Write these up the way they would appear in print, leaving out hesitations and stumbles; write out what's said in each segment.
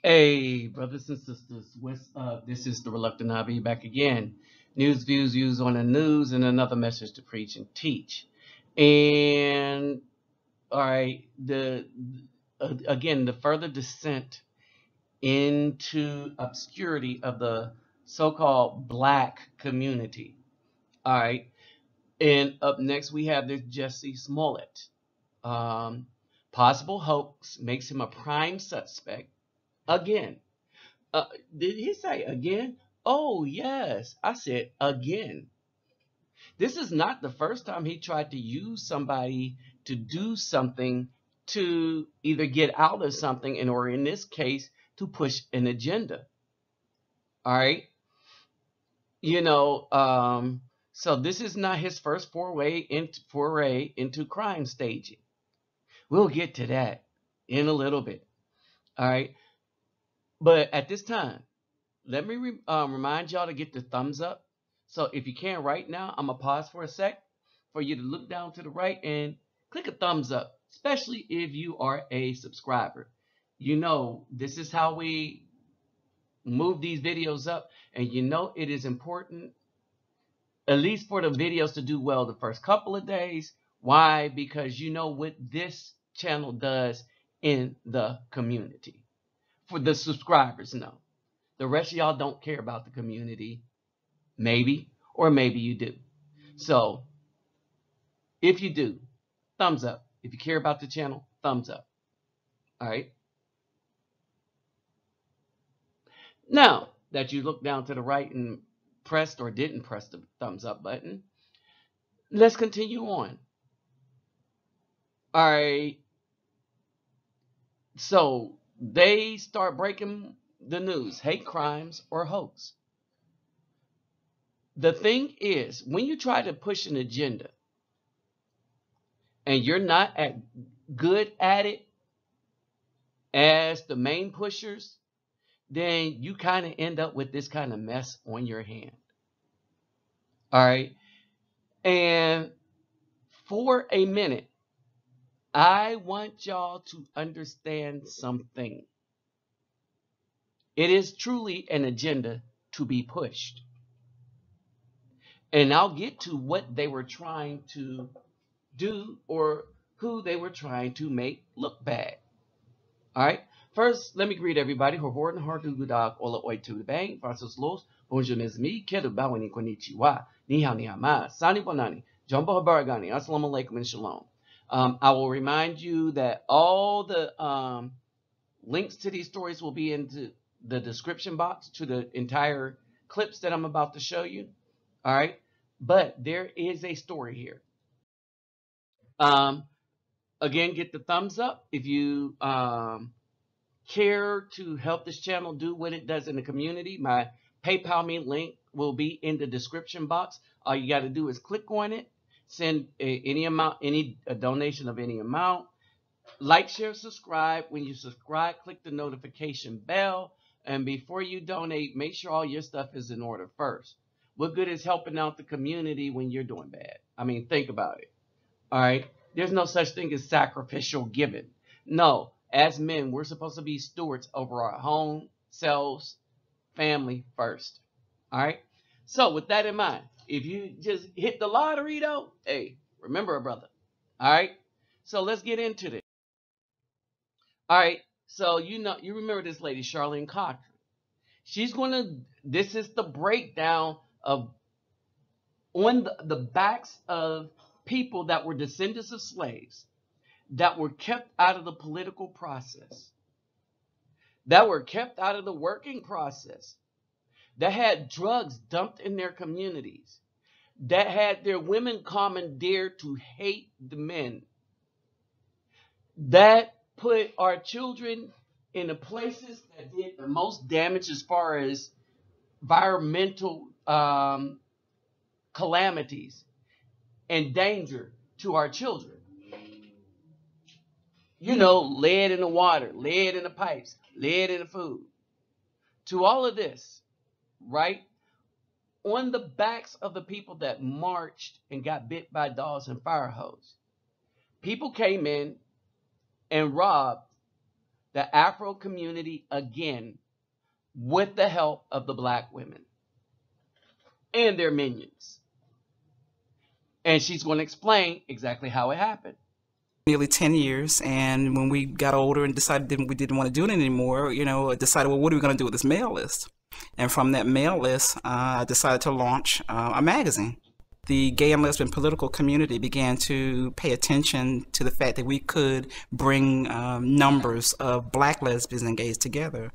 Hey, brothers and sisters, what's up? This is the Reluctant Hobby back again. News, views, views on the news, and another message to preach and teach. And all right, the again the further descent into obscurity of the so-called black community. All right, and up next we have this Jussie Smollett. Um, Possible hoax makes him a prime suspect again. Uh, did he say again? Oh, yes. I said again. This is not the first time he tried to use somebody to do something to either get out of something and or in this case to push an agenda. All right. You know, so this is not his first foray into crime staging. We'll get to that in a little bit. All right. But at this time, let me remind y'all to get the thumbs up. So if you can right now, I'm gonna pause for a sec for you to look down to the right and click a thumbs up, especially if you are a subscriber. You know, this is how we move these videos up, and you know it is important, at least for the videos, to do well the first couple of days. Why? Because you know what this channel does in the community. For the subscribers, no. The rest of y'all don't care about the community. Maybe, or maybe you do. So if you do, thumbs up. If you care about the channel, thumbs up. All right. Now that you look down to the right and pressed or didn't press the thumbs up button, let's continue on. All right. So they start breaking the news, hate crimes or hoax. The thing is, when you try to push an agenda and you're not good at it as the main pushers, then you kind of end up with this kind of mess on your hand. All right. And for a minute, I want y'all to understand something. It is truly an agenda to be pushed. And I'll get to what they were trying to do or who they were trying to make look bad. All right. First, let me greet everybody. Horhorn Hardugudak Ola Oitu Bang, Francis Los, Bonjour Nezmi, Kedu Bawani Konnichiwa, Nihao Nihama, Sani Bonani, Jumbo Habaragani, Assalamu alaikum and Shalom. I will remind you that all the links to these stories will be in the description box to the entire clips that I'm about to show you. All right. But there is a story here. Um, Again, get the thumbs up if you care to help this channel do what it does in the community. My PayPal me link will be in the description box. All you got to do is click on it, send any amount, a donation of any amount. Like, share, subscribe. When you subscribe, click the notification bell. And before you donate, make sure all your stuff is in order first. What good is helping out the community when you're doing bad? I mean, think about it. All right. There's no such thing as sacrificial giving. No, as men, we're supposed to be stewards over our home, selves, family first. All right. So with that in mind, if you just hit the lottery though, hey, remember a brother. All right. So let's get into this. All right. So you remember this lady, Charlene Cochran. She's gonna. This is the breakdown of on the backs of people that were descendants of slaves that were kept out of the political process, that were kept out of the working process, that had drugs dumped in their communities, that had their women commandeered to hate the men, that put our children in the places that did the most damage as far as environmental calamities and danger to our children. You know, lead in the water, lead in the pipes, lead in the food. To all of this, right? On the backs of the people that marched and got bit by dogs and fire hose. People came in and robbed the Afro community again with the help of the black women and their minions. And she's going to explain exactly how it happened. Nearly 10 years, and when we got older and decided we didn't want to do it anymore, decided, well, what are we going to do with this mail list? And from that mail list, I decided to launch a magazine. The gay and lesbian political community began to pay attention to the fact that we could bring numbers of black lesbians and gays together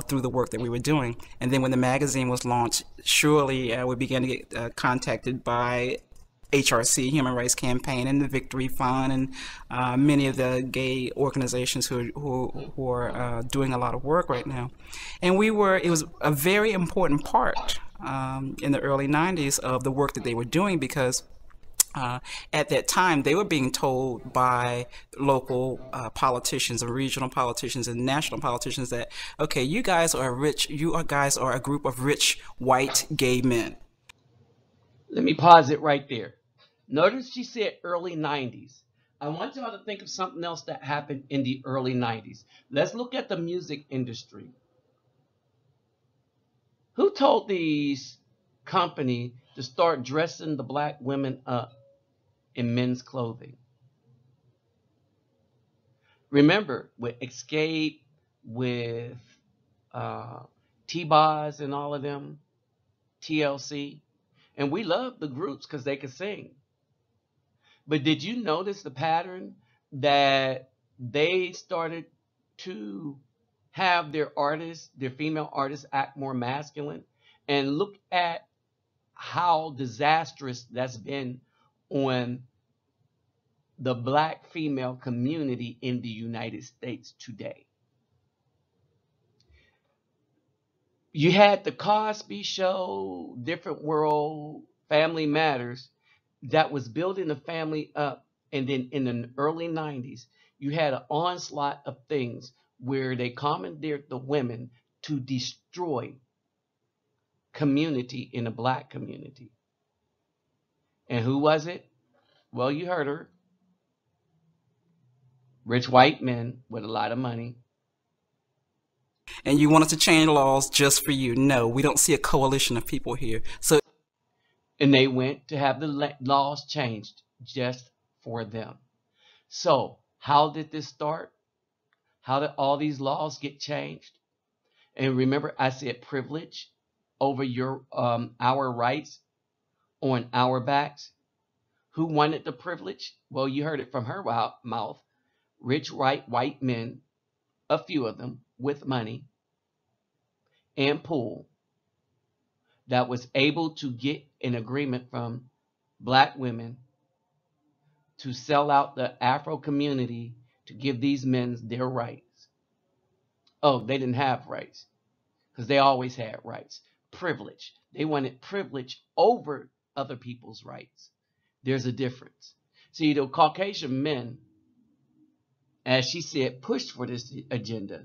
through the work that we were doing. And then when the magazine was launched, surely we began to get contacted by HRC, Human Rights Campaign, and the Victory Fund, and many of the gay organizations who are doing a lot of work right now. And it was a very important part in the early 90s of the work that they were doing, because at that time they were being told by local politicians and regional politicians and national politicians that, okay, you guys are a group of rich white gay men. Let me pause it right there. Notice she said early 90s. I want y'all to think of something else that happened in the early 90s. Let's look at the music industry. Who told these company to start dressing the black women up in men's clothing? Remember, with Escape, with T-Boz and all of them, TLC, and we loved the groups because they could sing. But did you notice the pattern that they started to have their artists, their female artists, act more masculine? And look at how disastrous that's been on the black female community in the United States today. You had the Cosby Show, Different World, Family Matters, that was building the family up. And then in the early 90s, you had an onslaught of things where they commandeered the women to destroy community in the black community. And who was it? Well, you heard her. Rich white men with a lot of money. And you want us to change laws just for you? No, we don't see a coalition of people here. And they went to have the laws changed just for them. So how did this start? How did all these laws get changed? And remember, I said privilege over our rights on our backs. Who wanted the privilege? Well, you heard it from her mouth. Rich white men, a few of them with money and pull, that was able to get an agreement from black women to sell out the Afro community to give these men their rights. Oh, they didn't have rights because they always had rights. Privilege. They wanted privilege over other people's rights. There's a difference. See, the Caucasian men, as she said, pushed for this agenda,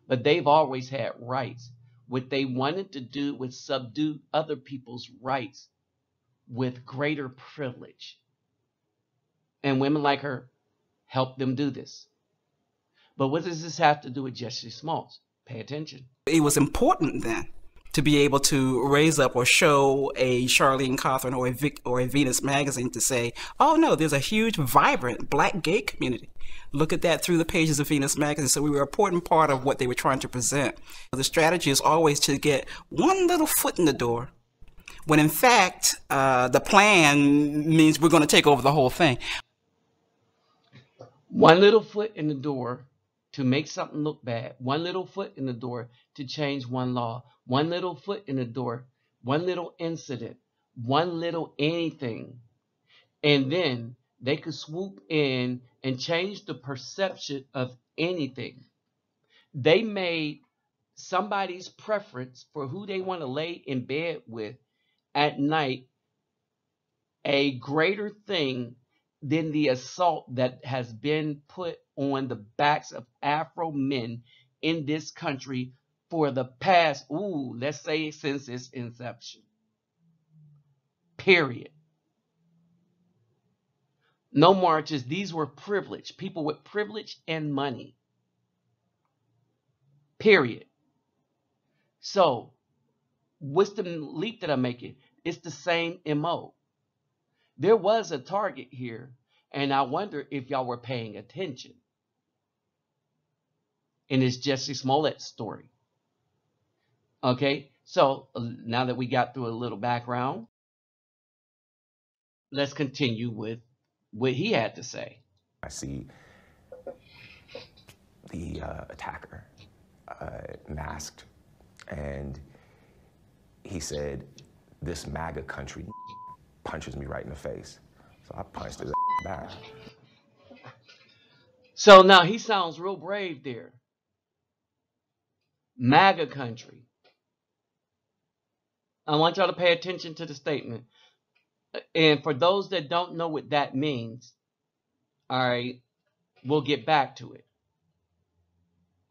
but they've always had rights. What they wanted to do was subdue other people's rights with greater privilege. And women like her help them do this. But what does this have to do with Jussie Smollett? Pay attention. It was important then to be able to raise up or show a Charlene Cawthorn or a Venus magazine to say, oh no, there's a huge, vibrant black gay community. Look at that through the pages of Venus magazine. So we were an important part of what they were trying to present. The strategy is always to get one little foot in the door, when in fact, the plan means we're going to take over the whole thing. One little foot in the door to make something look bad. One little foot in the door to change one law. One little foot in the door. One little incident. One little anything. And then they could swoop in and change the perception of anything. They made somebody's preference for who they want to lay in bed with at night a greater thing than the assault that has been put on the backs of Afro men in this country for the past, let's say since its inception. Period. No marches. These were privileged people with privilege and money. period. So what's the leap that I'm making? It's the same MO. There was a target here, and I wonder if y'all were paying attention. And it's Jussie Smollett's story. Okay, so now that we got through a little background, let's continue with what he had to say. I see the attacker masked, and he said, "This MAGA country punches me right in the face." So I punched his back. So now he sounds real brave there. MAGA country. I want y'all to pay attention to the statement. And for those that don't know what that means, all right, we'll get back to it.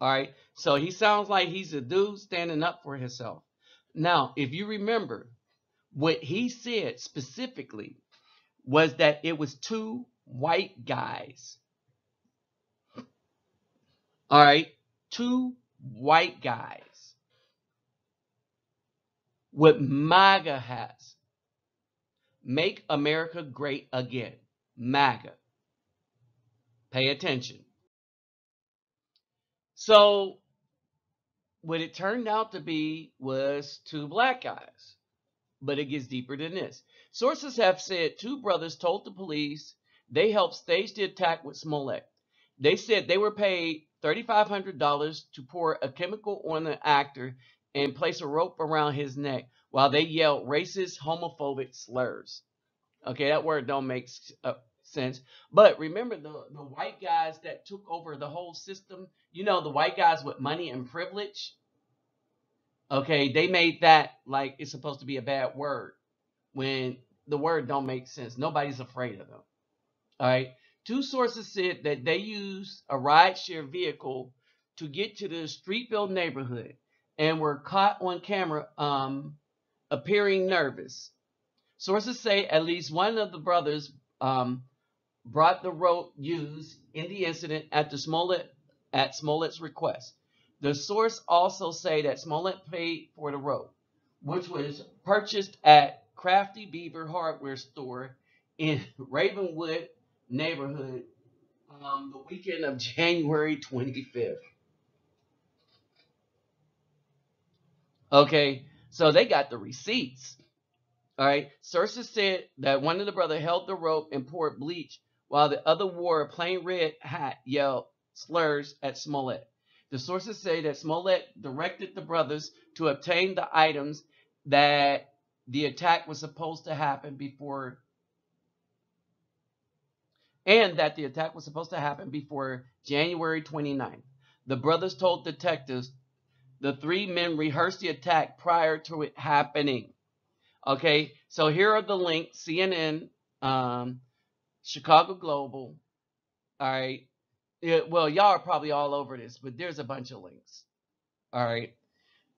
All right, so he sounds like he's a dude standing up for himself. Now, if you remember, what he said specifically was that it was two white guys. All right, two white guys with MAGA hats. Make America Great Again. MAGA. Pay attention. So what it turned out to be was two black guys. But it gets deeper than this. Sources have said two brothers told the police they helped stage the attack with Smollett. They said they were paid $3,500 to pour a chemical on the actor and place a rope around his neck while they yelled racist, homophobic slurs. Okay, that word don't make sense. But remember the white guys that took over the whole system, you know, the white guys with money and privilege. Okay, they made that like it's supposed to be a bad word when the word don't make sense. Nobody's afraid of them. All right. Two sources said that they used a rideshare vehicle to get to the Streetville neighborhood and were caught on camera appearing nervous. Sources say at least one of the brothers brought the rope used in the incident at Smollett's request. The source also say that Smollett paid for the rope, which was purchased at Crafty Beaver hardware store in Ravenwood neighborhood the weekend of January 25th. Okay, so they got the receipts. All right, sources said that one of the brothers held the rope and poured bleach while the other wore a plain red hat, yelled slurs at Smollett. The sources say that Smollett directed the brothers to obtain the items that the attack was supposed to happen before, and that the attack was supposed to happen before January 29th. The brothers told detectives the three men rehearsed the attack prior to it happening. Okay, so here are the links: CNN, Chicago Global. All right. Yeah, well, y'all are probably all over this, but there's a bunch of links. All right.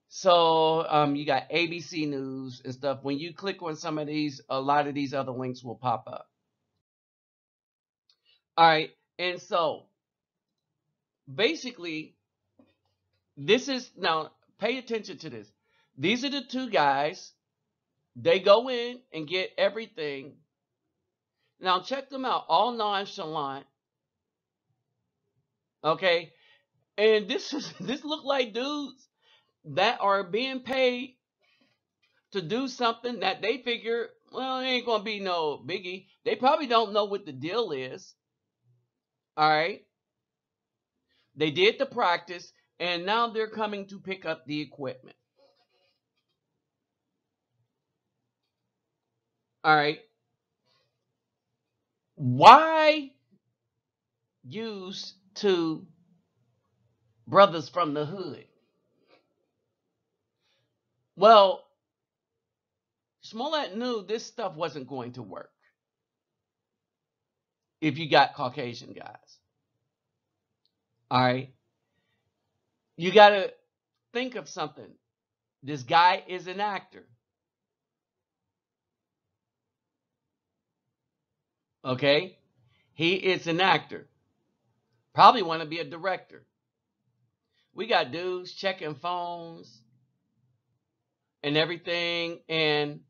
So you got ABC News and stuff. When you click on some of these, a lot of these other links will pop up. All right. And so basically, this is now pay attention to this. These are the two guys. They go in and get everything. Now check them out. All nonchalant. Okay. And this look like dudes that are being paid to do something that they figure, well, it ain't gonna be no biggie. They probably don't know what the deal is. All right. They did the practice, and now they're coming to pick up the equipment. All right. Why use two brothers from the hood? Well, Smollett knew this stuff wasn't going to work if you got Caucasian guys. All right. You got to think of something. This guy is an actor. Okay? He is an actor. Probably want to be a director. We got dudes checking phones and everything, and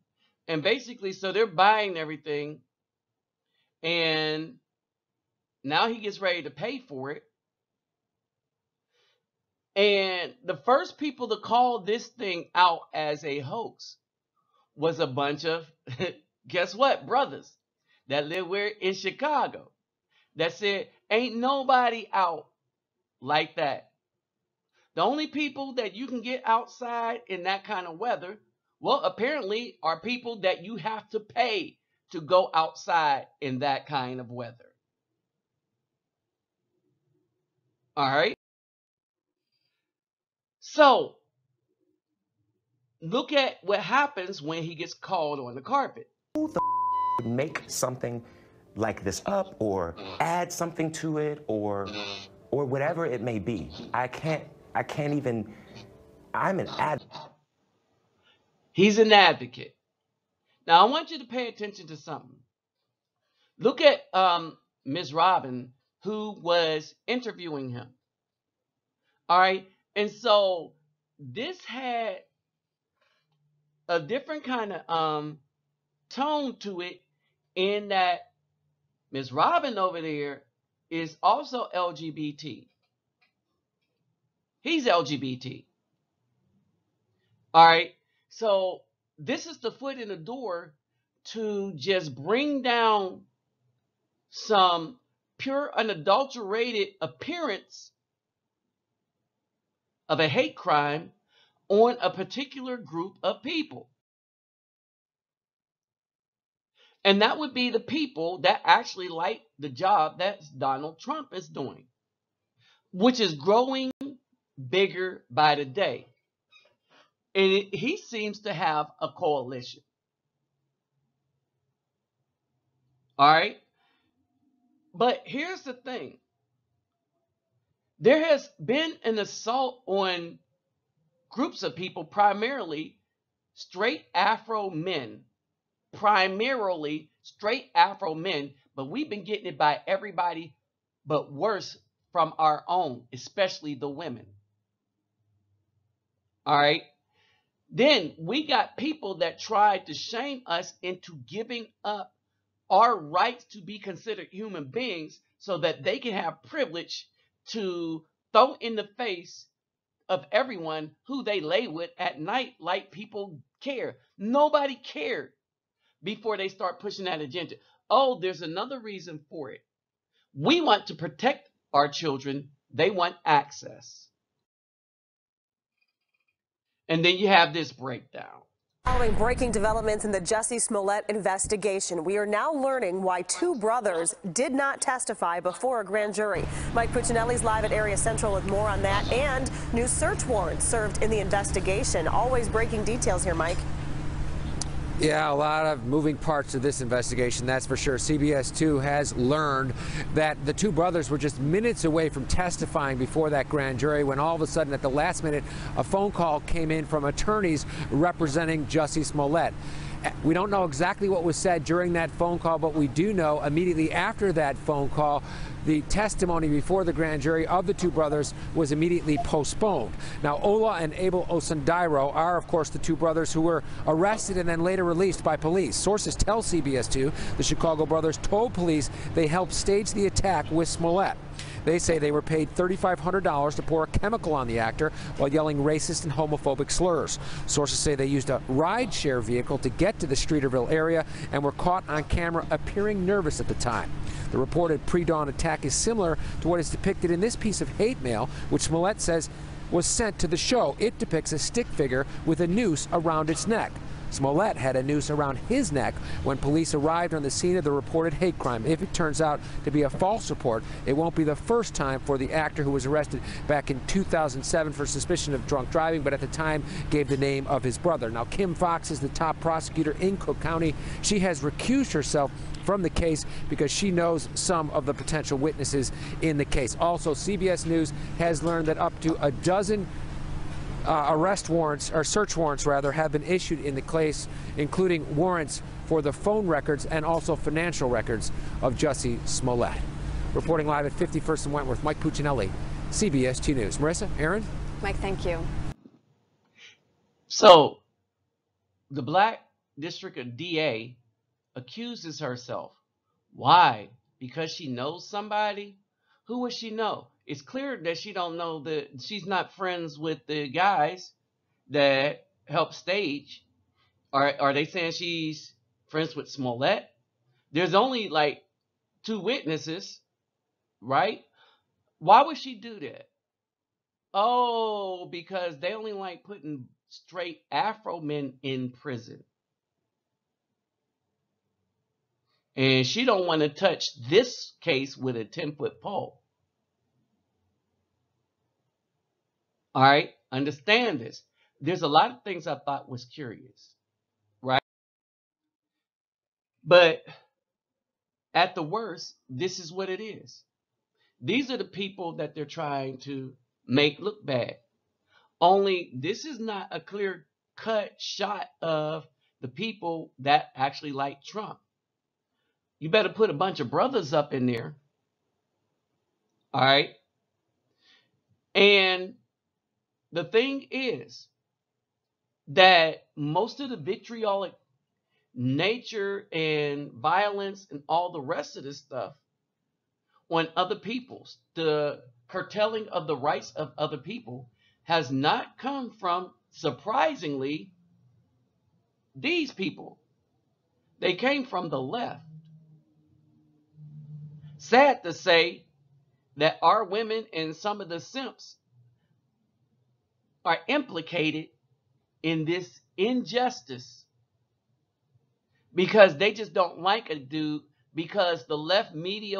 basically, so they're buying everything, and now he gets ready to pay for it. And the first people to call this thing out as a hoax was a bunch of, guess what, brothers that live where in Chicago that said, ain't nobody out like that. The only people that you can get outside in that kind of weather, well, apparently are people that you have to pay to go outside in that kind of weather. All right. So look at what happens when he gets called on the carpet. Who the would make something like this up or add something to it or whatever it may be? I can't even, I'm an advocate. He's an advocate. Now I want you to pay attention to something. Look at Ms. Robin, who was interviewing him. All right. And so this had a different kind of tone to it, in that Ms. Robin over there is also LGBT. He's LGBT. All right. So this is the foot in the door to just bring down some pure unadulterated appearance of a hate crime on a particular group of people. And that would be the people that actually like the job that Donald Trump is doing, which is growing bigger by the day. And he seems to have a coalition. All right. But here's the thing. There has been an assault on groups of people, primarily straight Afro men. Primarily straight Afro men, but we've been getting it by everybody, but worse from our own, especially the women. All right. Then we got people that tried to shame us into giving up our rights to be considered human beings so that they can have privilege to throw in the face of everyone who they lay with at night, like people care. Nobody cared before they start pushing that agenda. Oh, there's another reason for it. We want to protect our children. They want access. And then you have this breakdown. Following breaking developments in the Jussie Smollett investigation, we are now learning why two brothers did not testify before a grand jury. Mike Puccinelli's live at Area Central with more on that, and new search warrants served in the investigation. Always breaking details here, Mike. Yeah, a lot of moving parts to this investigation, that's for sure. CBS 2 has learned that the two brothers were just minutes away from testifying before that grand jury when all of a sudden, at the last minute, a phone call came in from attorneys representing Jussie Smollett. We don't know exactly what was said during that phone call, but we do know immediately after that phone call, the testimony before the grand jury of the two brothers was immediately postponed. Now, Ola and Abel Osundairo are, of course, the two brothers who were arrested and then later released by police. Sources tell CBS 2 the Chicago brothers told police they helped stage the attack with Smollett. They say they were paid $3,500 to pour a chemical on the actor while yelling racist and homophobic slurs. Sources say they used a ride-share vehicle to get to the Streeterville area and were caught on camera appearing nervous at the time. The reported pre-dawn attack is similar to what is depicted in this piece of hate mail, which Smollett says was sent to the show. It depicts a stick figure with a noose around its neck. Smollett had a noose around his neck when police arrived on the scene of the reported hate crime. If it turns out to be a false report, it won't be the first time for the actor who was arrested back in 2007 for suspicion of drunk driving, but at the time gave the name of his brother. Now, Kim Fox is the top prosecutor in Cook County. She has recused herself from the case because she knows some of the potential witnesses in the case. Also, CBS News has learned that up to a dozen arrest warrants, or search warrants rather, have been issued in the case, including warrants for the phone records and also financial records of Jussie Smollett. Reporting live at 51st and Wentworth, Mike Puccinelli, CBS 2 News. Marissa, Aaron? Mike, thank you. So the Black District DA accuses herself. Why? Because she knows somebody? Who would she know? It's clear that she don't know that she's not friends with the guys that help stage. Are they saying she's friends with Smollett? There's only like 2 witnesses, right? Why would she do that? Oh, because they only like putting straight Afro men in prison. And she don't want to touch this case with a 10-foot pole. All right, understand this. There's a lot of things I thought was curious, right? But at the worst, this is what it is. These are the people that they're trying to make look bad. Only this is not a clear-cut shot of the people that actually like Trump. You better put a bunch of brothers up in there. All right. And the thing is that most of the vitriolic nature and violence and all the rest of this stuff on other people's, the curtailing of the rights of other people, has not come from, surprisingly, these people. They came from the left. Sad to say that our women and some of the simps are implicated in this injustice because they just don't like a dude because the left media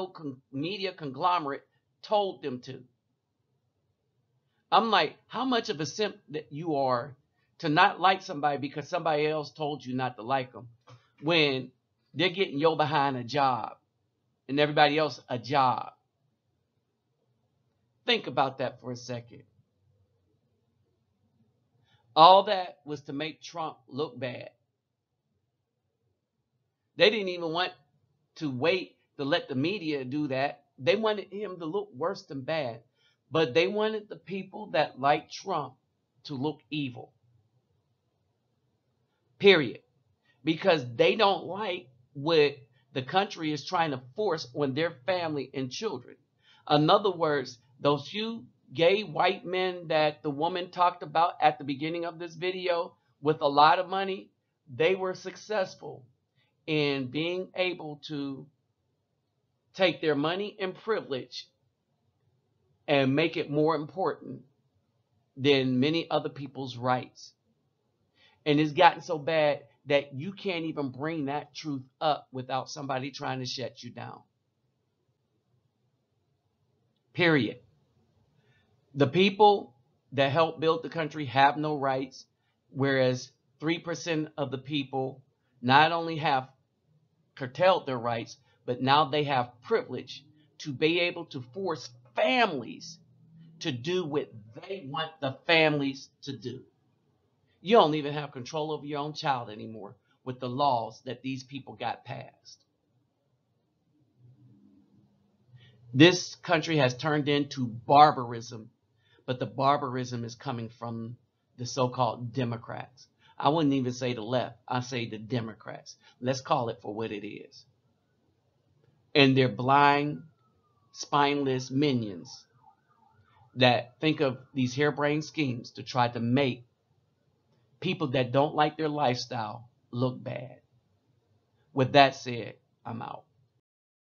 conglomerate told them to. I'm like, how much of a simp that you are to not like somebody because somebody else told you not to like them when they're getting your behind a job and everybody else a job. Think about that for a second. All that was to make Trump look bad. They didn't even want to wait to let the media do that. They wanted him to look worse than bad. But they wanted the people that like Trump to look evil. Period. Because they don't like what the country is trying to force on their family and children. In other words, those few gay white men that the woman talked about at the beginning of this video with a lot of money, they were successful in being able to take their money and privilege and make it more important than many other people's rights. And it's gotten so bad that you can't even bring that truth up without somebody trying to shut you down. Period. The people that helped build the country have no rights, whereas 3% of the people not only have curtailed their rights, but now they have privilege to be able to force families to do what they want the families to do. You don't even have control over your own child anymore with the laws that these people got passed. This country has turned into barbarism, but the barbarism is coming from the so-called Democrats. I wouldn't even say the left. I say the Democrats. Let's call it for what it is. And they're blind, spineless minions that think of these harebrained schemes to try to make people that don't like their lifestyle look bad. With that said, I'm out.